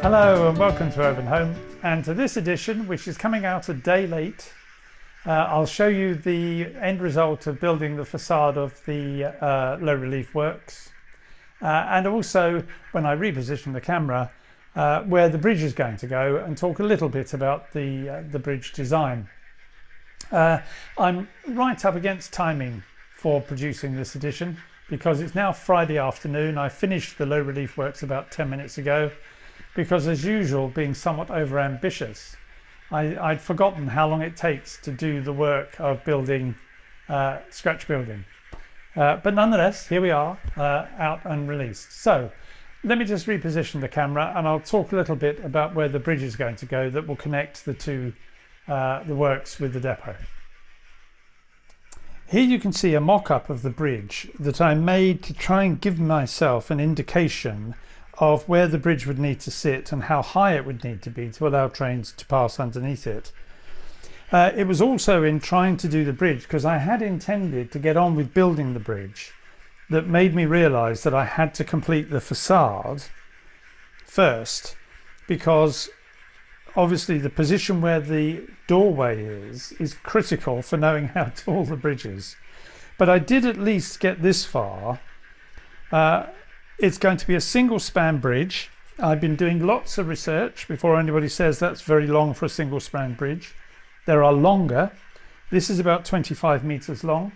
Hello and welcome to Elvenhome, and to this edition, which is coming out a day late, I'll show you the end result of building the facade of the low relief works, and also when I reposition the camera where the bridge is going to go, and talk a little bit about the bridge design. I'm right up against timing for producing this edition because it's now Friday afternoon. I finished the low relief works about 10 minutes ago. Because, as usual, being somewhat over ambitious, I'd forgotten how long it takes to do the work of building, scratch building. But nonetheless, here we are, out and released. So let me just reposition the camera and I'll talk a little bit about where the bridge is going to go that will connect the two, the works with the depot. Here you can see a mock-up of the bridge that I made to try and give myself an indication of where the bridge would need to sit and how high it would need to be to allow trains to pass underneath it. It was also in trying to do the bridge, because I had intended to get on with building the bridge, that made me realise that I had to complete the facade first, because obviously the position where the doorway is critical for knowing how tall the bridge is. But I did at least get this far. It's going to be a single span bridge. I've been doing lots of research before anybody says that's very long for a single span bridge. There are longer. This is about 25 meters long.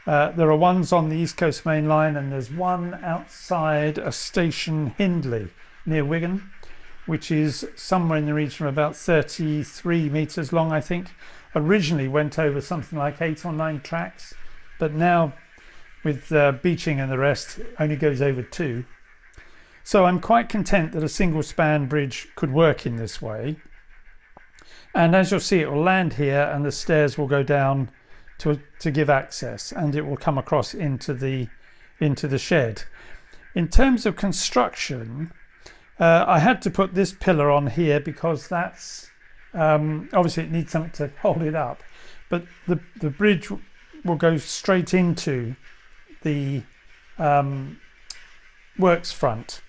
There are ones on the East Coast Main Line, and there's one outside a station, Hindley, near Wigan, which is somewhere in the region of about 33 meters long, I think. Originally went over something like 8 or 9 tracks, but now with beaching and the rest only goes over 2. So I'm quite content that a single span bridge could work in this way. And as you'll see, it will land here and the stairs will go down to give access, and it will come across into the shed. In terms of construction, I had to put this pillar on here because that's obviously it needs something to hold it up, but the bridge will go straight into the works front.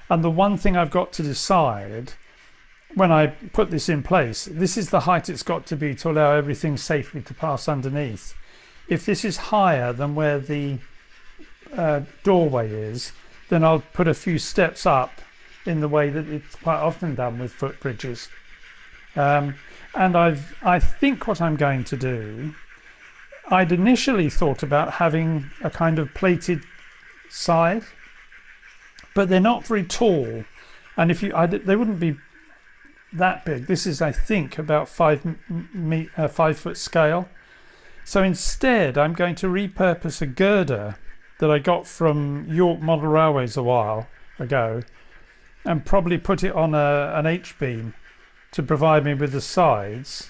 And the one thing I've got to decide when I put this in place, this is the height it's got to be to allow everything safely to pass underneath. If this is higher than where the doorway is, then I'll put a few steps up in the way that it's quite often done with footbridges. And I think what I'm going to do, I'd initially thought about having a kind of plated side, but they're not very tall, and they wouldn't be that big. This is, I think, about 5 foot scale. So instead, I'm going to repurpose a girder that I got from York Model Railways a while ago, and probably put it on an H-beam to provide me with the sides.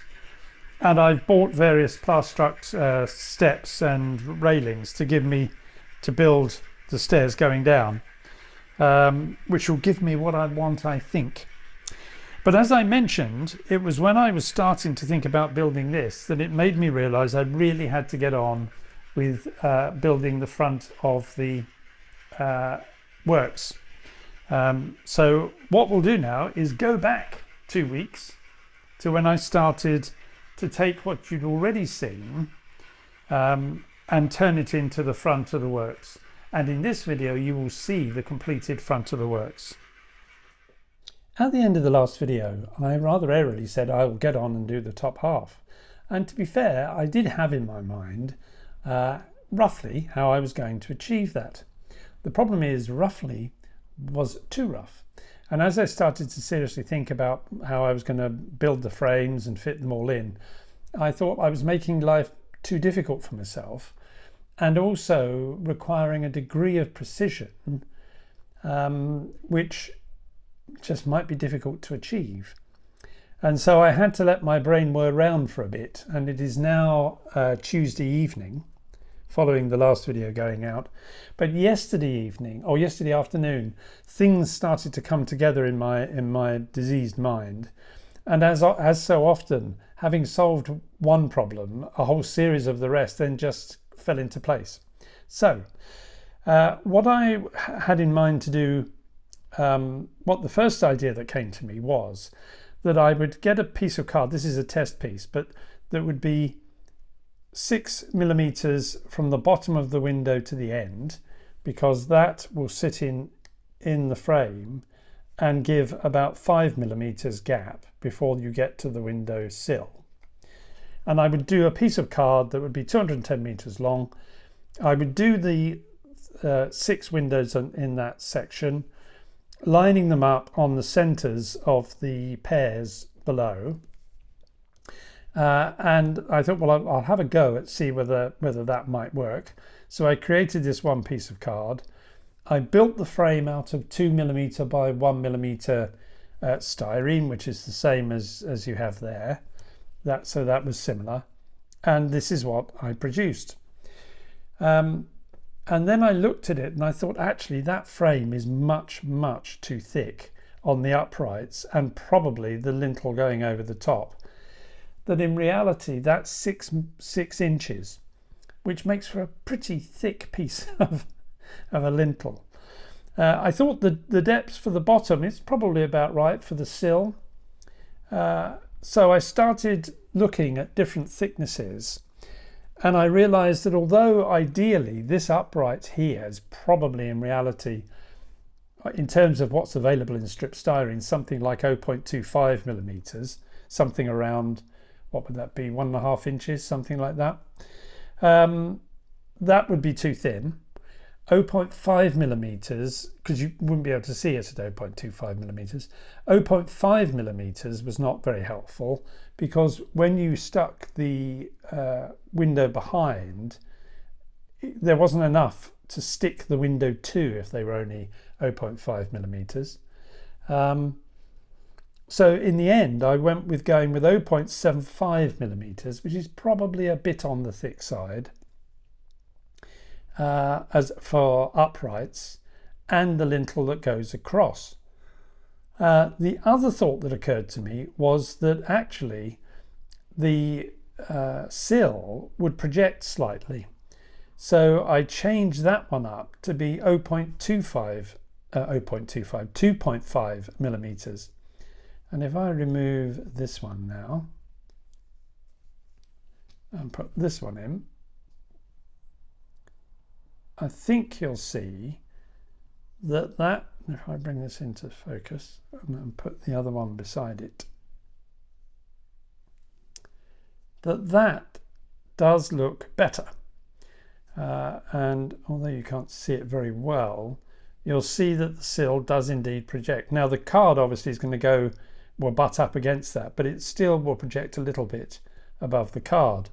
And I've bought various plastruct steps and railings to build the stairs going down, which will give me what I want, I think. But as I mentioned, it was when I was starting to think about building this that it made me realise I really had to get on with building the front of the works. So what we'll do now is go back 2 weeks to when I started to take what you'd already seen and turn it into the front of the works. And in this video you will see the completed front of the works. At the end of the last video, I rather airily said I will get on and do the top half. And to be fair, I did have in my mind roughly how I was going to achieve that. The problem is roughly was too rough. And as I started to seriously think about how I was going to build the frames and fit them all in, I thought I was making life too difficult for myself, and also requiring a degree of precision which just might be difficult to achieve. And so I had to let my brain whir around for a bit, and it is now Tuesday evening, following the last video going out. But yesterday evening, or yesterday afternoon, things started to come together in my diseased mind. And as so often, having solved one problem, a whole series of the rest then just fell into place. So what I had in mind to do what the first idea that came to me was that I would get a piece of card. This is a test piece, but that would be 6mm from the bottom of the window to the end, because that will sit in the frame and give about 5mm gap before you get to the window sill. And I would do a piece of card that would be 210 meters long. I would do the 6 windows in that section, lining them up on the centers of the pairs below. And I thought, well, I'll have a go at see whether that might work. So I created this one piece of card. I built the frame out of 2mm by 1mm styrene, which is the same as you have there. So that was similar. And this is what I produced. And then I looked at it and I thought, actually, that frame is much, much too thick on the uprights and probably the lintel going over the top. That in reality, that's 6 inches, which makes for a pretty thick piece of a lintel. I thought the depth for the bottom is probably about right for the sill. So I started looking at different thicknesses, and I realized that although ideally this upright here is probably in reality, in terms of what's available in strip styrene, something like 0.25mm, something around, what would that be, 1.5 inches, something like that. That would be too thin. 0.5mm, because you wouldn't be able to see it at 0.25mm. 0.5mm was not very helpful, because when you stuck the window behind, there wasn't enough to stick the window to if they were only 0.5mm. So in the end, I went with going with 0.75mm, which is probably a bit on the thick side, as for uprights and the lintel that goes across. The other thought that occurred to me was that actually the sill would project slightly. So I changed that one up to be 2.5mm. And if I remove this one now and put this one in, I think you'll see that if I bring this into focus and then put the other one beside it, that does look better. And although you can't see it very well, you'll see that the sill does indeed project. Now the card obviously is going to will butt up against that, but it still will project a little bit above the card.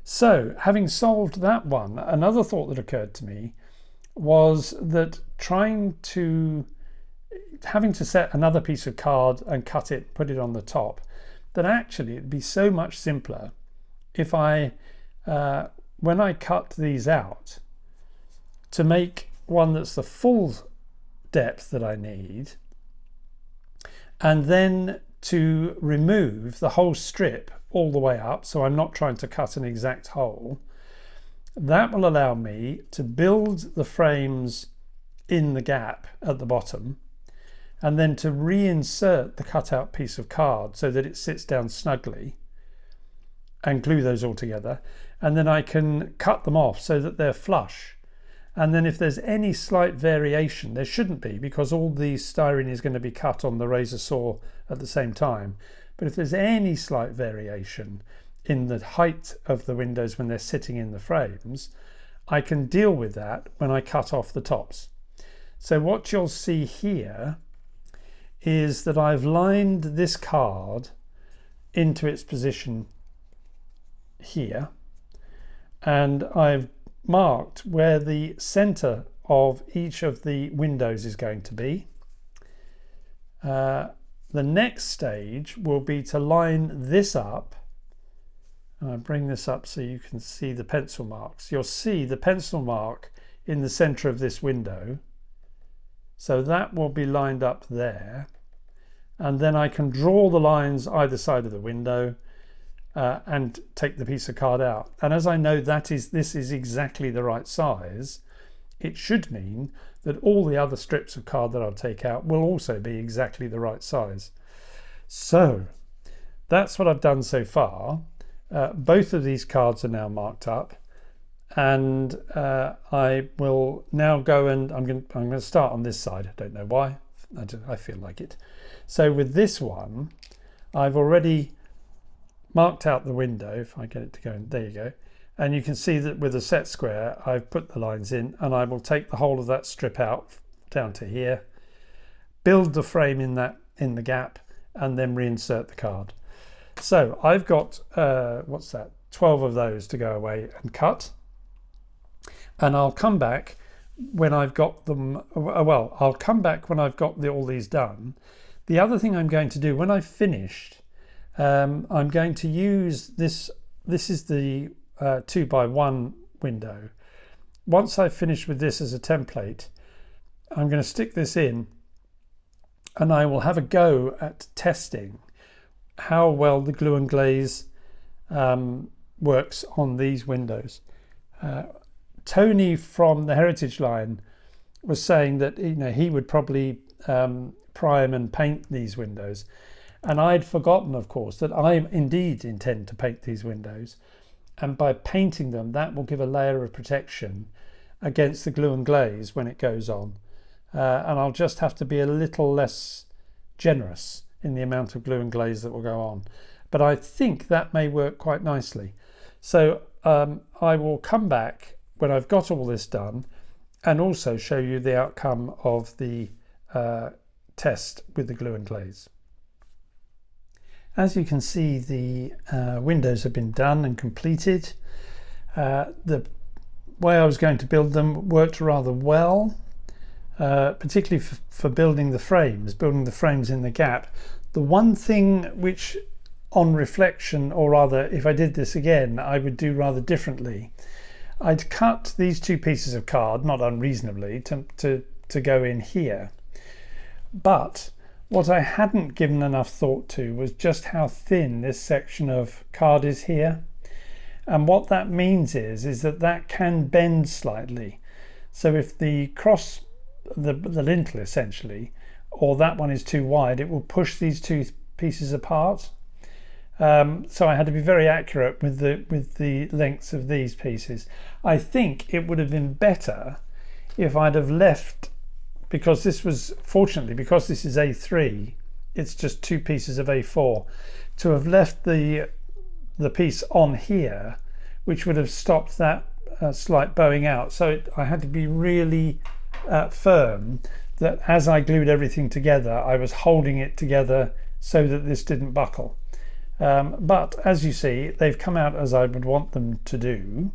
So having solved that one, another thought that occurred to me was that having to set another piece of card and cut it, put it on the top, that actually it'd be so much simpler if I, when I cut these out, to make one that's the full depth that I need, and then to remove the whole strip all the way up, so I'm not trying to cut an exact hole. That will allow me to build the frames in the gap at the bottom, and then to reinsert the cutout piece of card so that it sits down snugly, and glue those all together, and then I can cut them off so that they're flush. And then if there's any slight variation, there shouldn't be, because all the styrene is going to be cut on the razor saw at the same time. But if there's any slight variation in the height of the windows when they're sitting in the frames, I can deal with that when I cut off the tops. So what you'll see here is that I've lined this card into its position here, and I've marked where the center of each of the windows is going to be. The next stage will be to line this up, and I bring this up so you can see the pencil marks. You'll see the pencil mark in the center of this window, so that will be lined up there, and then I can draw the lines either side of the window and take the piece of card out. And as I know this is exactly the right size, it should mean that all the other strips of card that I'll take out will also be exactly the right size. So that's what I've done so far. Both of these cards are now marked up, and I will now go and I'm going to start on this side. I don't know why. I feel like it. So with this one, I've already marked out the window. If I get it to go in, there you go. And you can see that with a set square, I've put the lines in, and I will take the whole of that strip out down to here, build the frame in the gap, and then reinsert the card. So I've got what's that? 12 of those to go away and cut. And I'll come back when I've got them. Well, I'll come back when I've got all these done. The other thing I'm going to do when I've finished, I'm going to use this. This is the 2x1 window. Once I've finished with this as a template, I'm going to stick this in, and I will have a go at testing how well the glue and glaze works on these windows. Tony from the Heritage line was saying that he would probably prime and paint these windows, and I'd forgotten, of course, that I indeed intend to paint these windows, and by painting them, that will give a layer of protection against the glue and glaze when it goes on, and I'll just have to be a little less generous in the amount of glue and glaze that will go on, but I think that may work quite nicely. So I will come back when I've got all this done and also show you the outcome of the test with the glue and glaze. As you can see, the windows have been done and completed. The way I was going to build them worked rather well. Particularly for building the frames in the gap. The one thing which on reflection, or rather if I did this again, I would do rather differently. I'd cut these two pieces of card, not unreasonably, to go in here. But what I hadn't given enough thought to was just how thin this section of card is here. And what that means is that can bend slightly. So if the the lintel essentially, or that one is too wide, it will push these two pieces apart. So I had to be very accurate with the lengths of these pieces. I think it would have been better if I'd have left, because this was, fortunately, because this is A3, it's just two pieces of A4, to have left the piece on here, which would have stopped that slight bowing out. So I had to be really firm that as I glued everything together, I was holding it together so that this didn't buckle. But as you see, they've come out as I would want them to do,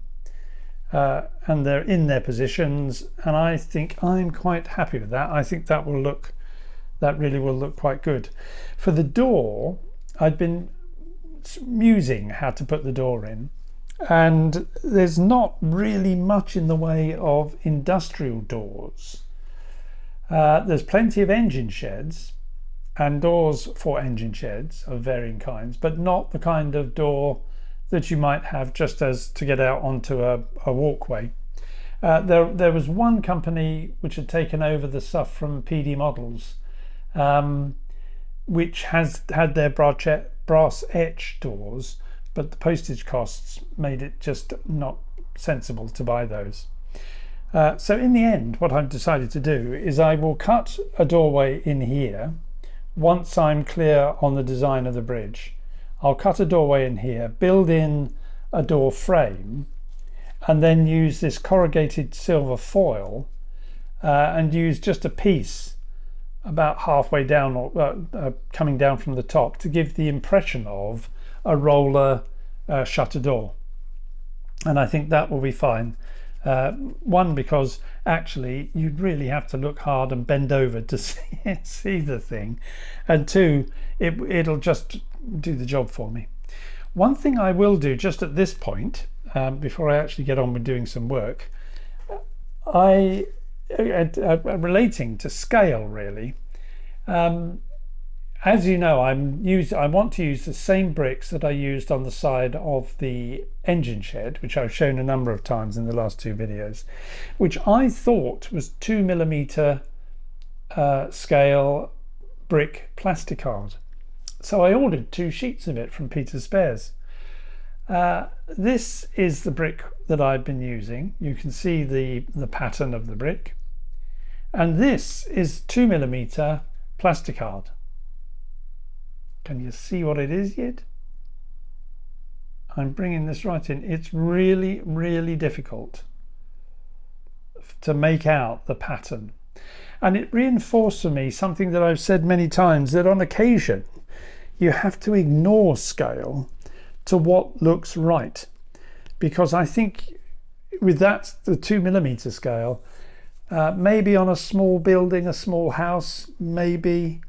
and they're in their positions, and I think I'm quite happy with that. I think that really will look quite good. For the door, I'd been musing how to put the door in, and there's not really much in the way of industrial doors. There's plenty of engine sheds and doors for engine sheds of varying kinds, but not the kind of door that you might have just as to get out onto a walkway. There was one company which had taken over the stuff from PD Models, which had their brass etch doors, but the postage costs made it just not sensible to buy those. So in the end, what I've decided to do is I will cut a doorway in here once I'm clear on the design of the bridge. I'll cut a doorway in here, build in a door frame, and then use this corrugated silver foil and use just a piece about halfway down, or coming down from the top, to give the impression of a roller shutter door. And I think that will be fine. One, because actually you'd really have to look hard and bend over to see the thing, and two, it'll just do the job for me. One thing I will do just at this point, before I actually get on with doing some work, relating to scale really, As you know, I want to use the same bricks that I used on the side of the engine shed, which I've shown a number of times in the last two videos, which I thought was 2mm scale brick plasticard. So I ordered 2 sheets of it from Peter's Spares. This is the brick that I've been using. You can see the pattern of the brick. And this is 2mm plasticard. Can you see what it is yet? I'm bringing this right in. It's really, really difficult to make out the pattern. And it reinforced for me something that I've said many times, that on occasion you have to ignore scale to what looks right. Because I think with that, the 2mm scale, maybe on a small building, a small house, maybe,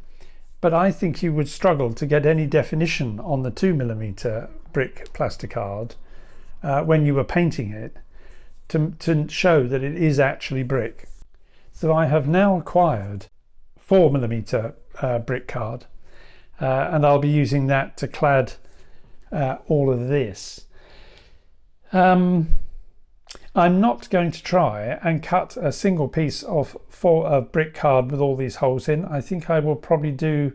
but I think you would struggle to get any definition on the 2mm brick plasticard when you were painting it to show that it is actually brick. So I have now acquired 4mm brick card, and I'll be using that to clad all of this. I'm not going to try and cut a single piece of brick card with all these holes in. I think I will probably do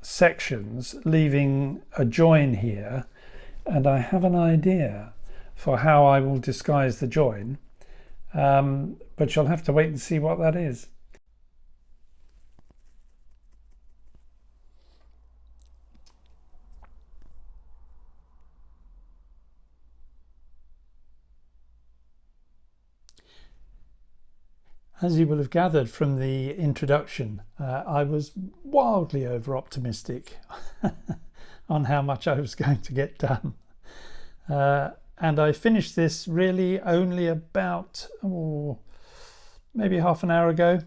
sections, leaving a join here, and I have an idea for how I will disguise the join, but you'll have to wait and see what that is. As you will have gathered from the introduction, I was wildly over-optimistic on how much I was going to get done. And I finished this really only about maybe half an hour ago.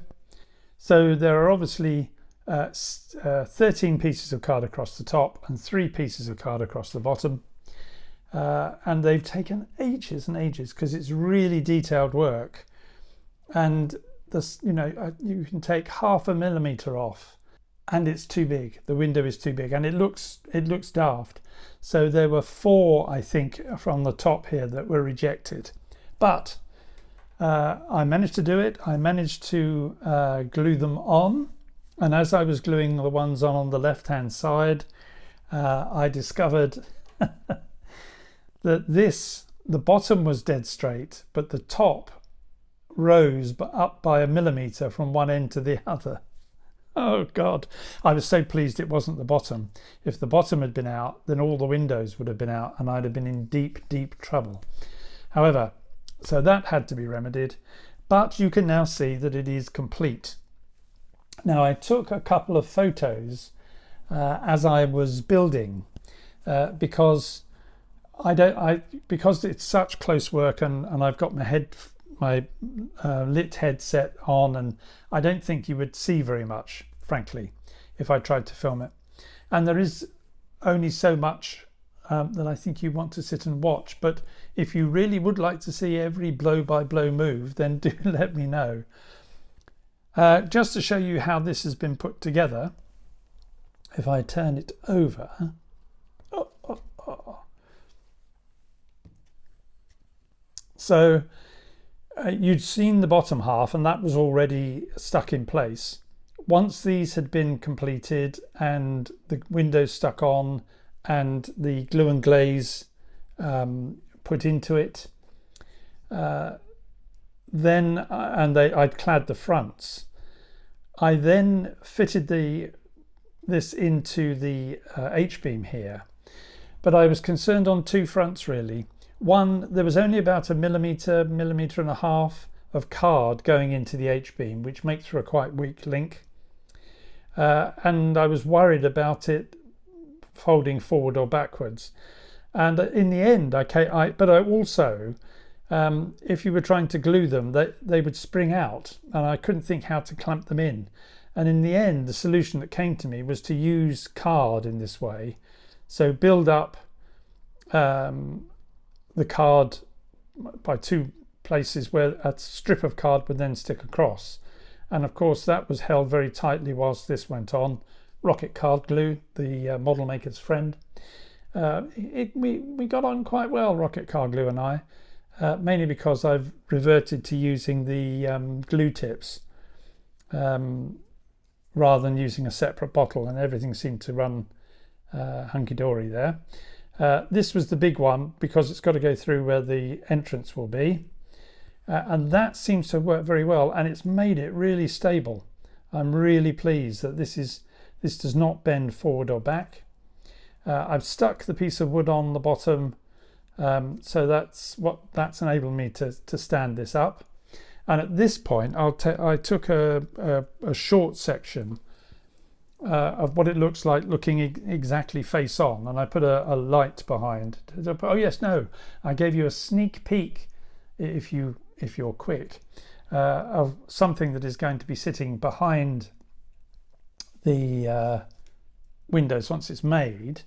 So there are obviously 13 pieces of card across the top and 3 pieces of card across the bottom. And they've taken ages and ages because it's really detailed work. And this, you know, you can take 0.5 millimeter off and it's too big. The window is too big and it looks daft. So there were 4, I think, from the top here that were rejected, but I managed to do it. I managed to glue them on, and as I was gluing the ones on the left hand side, I discovered that the bottom was dead straight, but the top rose but up by 1 millimeter from one end to the other. Oh God, I was so pleased it wasn't the bottom. If the bottom had been out, then all the windows would have been out and I'd have been in deep, deep trouble. However, so that had to be remedied, but you can now see that it is complete. Now I took a couple of photos as I was building because because it's such close work and I've got my lit headset on, and I don't think you would see very much, frankly, if I tried to film it. And there is only so much that I think you want to sit and watch, but if you really would like to see every blow-by-blow move, then do let me know. Just to show you how this has been put together, if I turn it over, so you'd seen the bottom half and that was already stuck in place. Once these had been completed and the windows stuck on and the glue and glaze put into it, I'd clad the fronts. I then fitted this into the H-beam here, but I was concerned on 2 fronts really. One, there was only about 1 millimeter, 1.5 millimeters of card going into the H-beam, which makes for a quite weak link. And I was worried about it folding forward or backwards. And in the end, but I also, if you were trying to glue them, they would spring out and I couldn't think how to clamp them in. And in the end, the solution that came to me was to use card in this way. So build up the card by 2 places where a strip of card would then stick across, and of course that was held very tightly whilst this went on. Rocket card glue, the model maker's friend. We got on quite well, rocket card glue and I, mainly because I've reverted to using the glue tips rather than using a separate bottle, and everything seemed to run hunky-dory there. This was the big one because it's got to go through where the entrance will be, and that seems to work very well, and it's made it really stable. I'm really pleased that this does not bend forward or back. I've stuck the piece of wood on the bottom, so that's enabled me to stand this up. And at this point, I took a short section of what it looks like looking exactly face on, and I put a light behind. Oh yes, no, I gave you a sneak peek, if you're quick, of something that is going to be sitting behind the windows once it's made,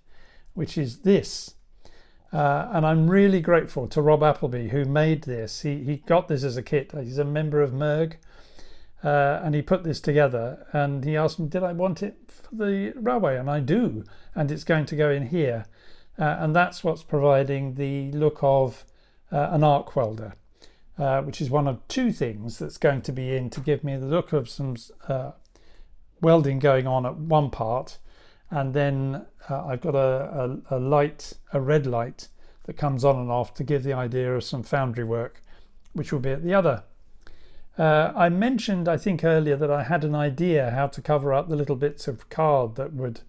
which is this. And I'm really grateful to Rob Appleby, who made this. He got this as a kit. He's a member of Merg, and he put this together, and he asked me, did I want it for the railway? And I do, and it's going to go in here, and that's what's providing the look of an arc welder, which is one of two things that's going to be in to give me the look of some welding going on at one part, and then I've got a red light that comes on and off to give the idea of some foundry work, which will be at the other. I mentioned, I think earlier, that I had an idea how to cover up the little bits of card that would,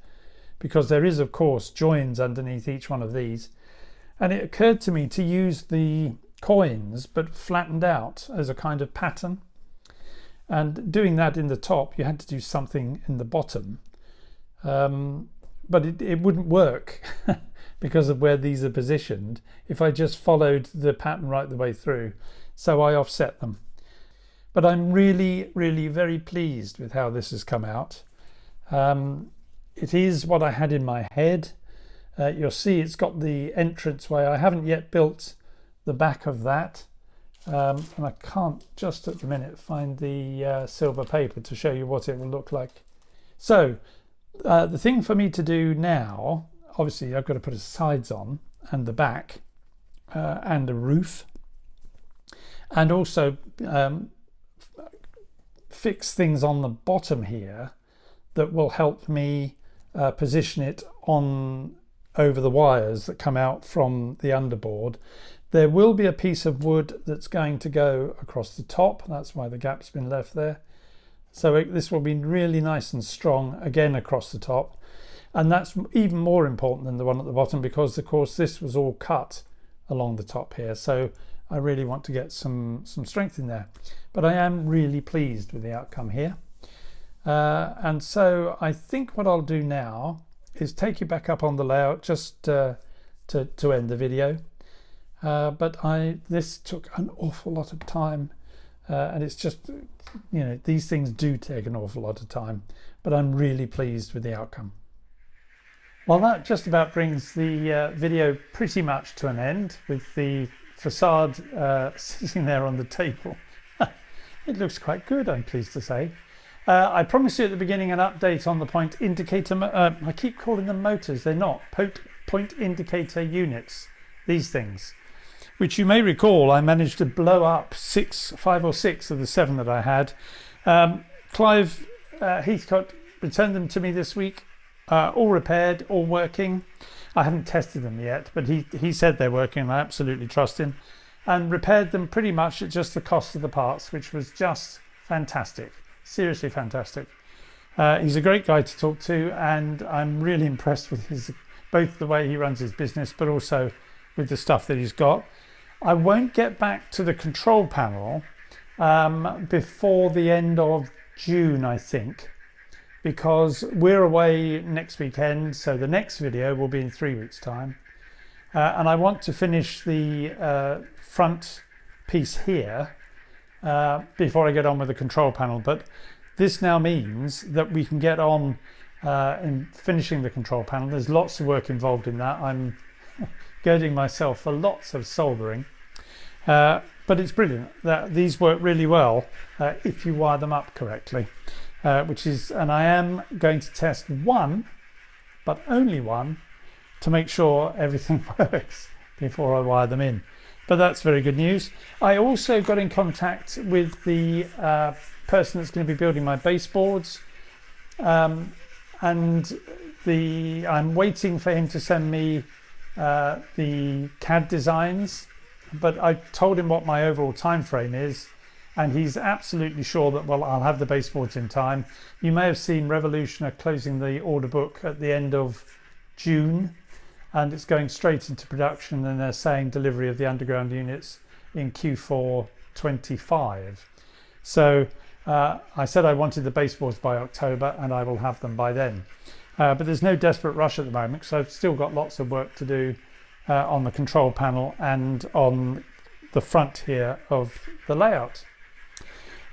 because there is of course joins underneath each one of these, and it occurred to me to use the coins but flattened out as a kind of pattern, and doing that in the top you had to do something in the bottom. But it wouldn't work because of where these are positioned if I just followed the pattern right the way through, so I offset them. But I'm really very pleased with how this has come out. It is what I had in my head. You'll see it's got the entranceway. I haven't yet built the back of that, and I can't just at the minute find the silver paper to show you what it will look like. So the thing for me to do now, obviously I've got to put the sides on and the back and the roof, and also fix things on the bottom here that will help me position it on over the wires that come out from the underboard. There will be a piece of wood that's going to go across the top. That's why the gap's been left there. So this will be really nice and strong again across the top, and that's even more important than the one at the bottom, because of course this was all cut along the top here, so I really want to get some strength in there. But I am really pleased with the outcome here, and so I think what I'll do now is take you back up on the layout just to end the video. But this took an awful lot of time, and it's just, you know, these things do take an awful lot of time, but I'm really pleased with the outcome. Well, that just about brings the video pretty much to an end, with the facade sitting there on the table. It looks quite good, I'm pleased to say. I promised you at the beginning an update on the point indicator. I keep calling them motors. They're not. Point indicator units, these things, which you may recall I managed to blow up 5 or 6 of the 7 that I had. Clive Heathcote returned them to me this week, all repaired, all working. I haven't tested them yet, but he said they're working, and I absolutely trust him, and repaired them pretty much at just the cost of the parts, which was just fantastic, seriously fantastic. He's a great guy to talk to, and I'm really impressed with both the way he runs his business, but also with the stuff that he's got. I won't get back to the control panel before the end of June, I think, because we're away next weekend, so the next video will be in 3 weeks' time, and I want to finish the front piece here before I get on with the control panel. But this now means that we can get on in finishing the control panel. There's lots of work involved in that. I'm girding myself for lots of soldering, but it's brilliant that these work really well if you wire them up correctly, and I am going to test one, but only one, to make sure everything works before I wire them in. But that's very good news. I also got in contact with the person that's going to be building my baseboards, and I'm waiting for him to send me the CAD designs, but I told him what my overall time frame is, and he's absolutely sure that, well, I'll have the baseboards in time. You may have seen Revolution are closing the order book at the end of June, and it's going straight into production, and they're saying delivery of the underground units in Q4 25. So I said I wanted the baseboards by October, and I will have them by then. But there's no desperate rush at the moment, because I've still got lots of work to do on the control panel and on the front here of the layout.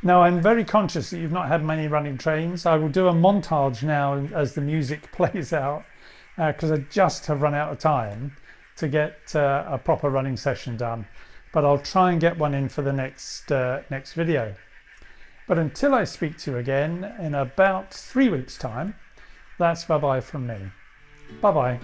Now, I'm very conscious that you've not had many running trains. I will do a montage now as the music plays out, because I just have run out of time to get a proper running session done. But I'll try and get one in for the next video. But until I speak to you again in about 3 weeks' time, that's bye-bye from me. Bye-bye.